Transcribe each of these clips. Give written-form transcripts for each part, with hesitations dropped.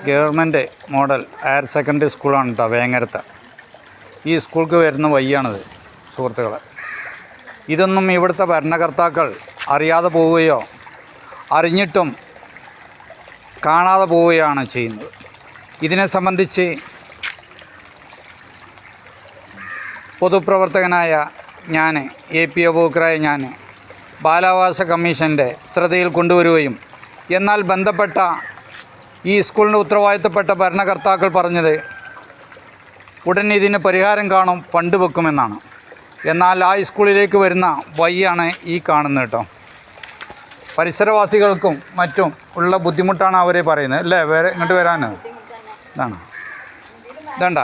Government model higher secondary സ്കൂളാണ് കേട്ടോ വേങ്ങരത്ത്. ഈ സ്കൂൾക്ക് വരുന്ന വഴിയാണിത് സുഹൃത്തുക്കളെ. ഇതൊന്നും ഇവിടുത്തെ ഭരണകർത്താക്കൾ അറിയാതെ പോവുകയോ അറിഞ്ഞിട്ടും കാണാതെ പോവുകയാണ് ചെയ്യുന്നത്. ഇതിനെ സംബന്ധിച്ച് പൊതുപ്രവർത്തകനായ ഞാൻ, APO അബൂബക്കറായ ഞാൻ ബാലാവകാശ കമ്മീഷൻ്റെ ശ്രദ്ധയിൽ കൊണ്ടുവരികയും എന്നാൽ ബന്ധപ്പെട്ട ഈ സ്കൂളിൻ്റെ ഉത്തരവാദിത്തപ്പെട്ട ഭരണകർത്താക്കൾ പറഞ്ഞത് ഉടൻ ഇതിന് പരിഹാരം കാണും, ഫണ്ട് വെക്കുമെന്നാണ്. എന്നാൽ ആ സ്കൂളിലേക്ക് വരുന്ന വഴിയാണ് ഈ കാണുന്നത് കേട്ടോ. പരിസരവാസികൾക്കും മറ്റും ഉള്ള ബുദ്ധിമുട്ടാണ് അവർ പറയുന്നത് അല്ലേ? വേറെ ഇങ്ങോട്ട് വരാനോ? ഇതണ്ട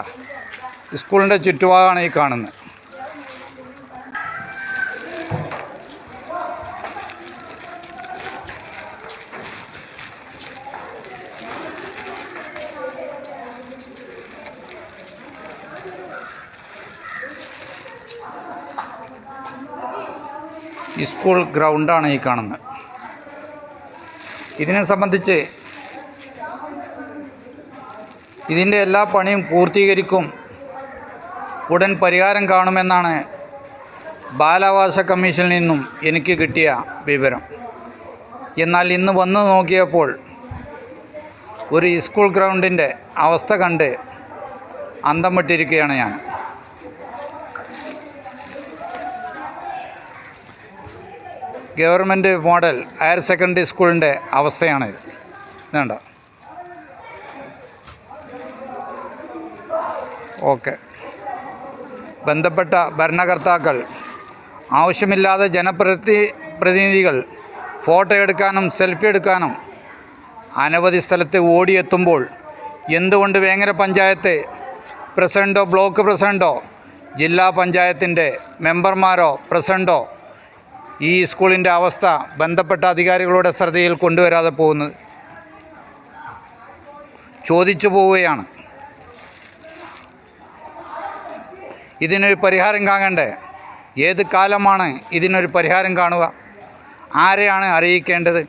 സ്കൂളിൻ്റെ ചുറ്റുഭാഗമാണ് ഈ കാണുന്നത്. ഈ സ്കൂൾ ഗ്രൗണ്ടാണ് ഈ കാണുന്നത്. ഇതിനെ സംബന്ധിച്ച് ഇതിൻ്റെ എല്ലാ പണിയും പൂർത്തീകരിക്കും, ഉടൻ പരിഹാരം കാണുമെന്നാണ് ബാലാവകാശ കമ്മീഷനിൽ നിന്നും എനിക്ക് കിട്ടിയ വിവരം. എന്നാൽ ഇന്ന് വന്ന് നോക്കിയപ്പോൾ ഒരു സ്കൂൾ ഗ്രൗണ്ടിൻ്റെ അവസ്ഥ കണ്ട് അന്തം വിട്ടിരിക്കുകയാണ് ഞാൻ. ഗവൺമെൻറ് മോഡൽ ഹയർ സെക്കൻഡറി സ്കൂളിൻ്റെ അവസ്ഥയാണിത്. വേണ്ട ഓക്കെ. ബന്ധപ്പെട്ട ഭരണകർത്താക്കൾ ആവശ്യമില്ലാതെ ജനപ്രതിനിധികൾ ഫോട്ടോ എടുക്കാനും സെൽഫി എടുക്കാനും അനവധി സ്ഥലത്ത് ഓടിയെത്തുമ്പോൾ എന്തുകൊണ്ട് വേങ്ങര പഞ്ചായത്ത് പ്രസിഡൻറ്റോ ബ്ലോക്ക് പ്രസിഡൻറ്റോ ജില്ലാ പഞ്ചായത്തിൻ്റെ മെമ്പർമാരോ പ്രസിഡൻറ്റോ ഈ സ്കൂളിൻ്റെ അവസ്ഥ ബന്ധപ്പെട്ട അധികാരികളുടെ ശ്രദ്ധയിൽ കൊണ്ടുവരാതെ പോകുന്നത്? ചോദിച്ചു പോവുകയാണ്. ഇതിനൊരു പരിഹാരം കാണണ്ടേ? ഏത് കാലമാണ് ഇതിനൊരു പരിഹാരം കാണുക? ആരെയാണ് അറിയിക്കേണ്ടത്?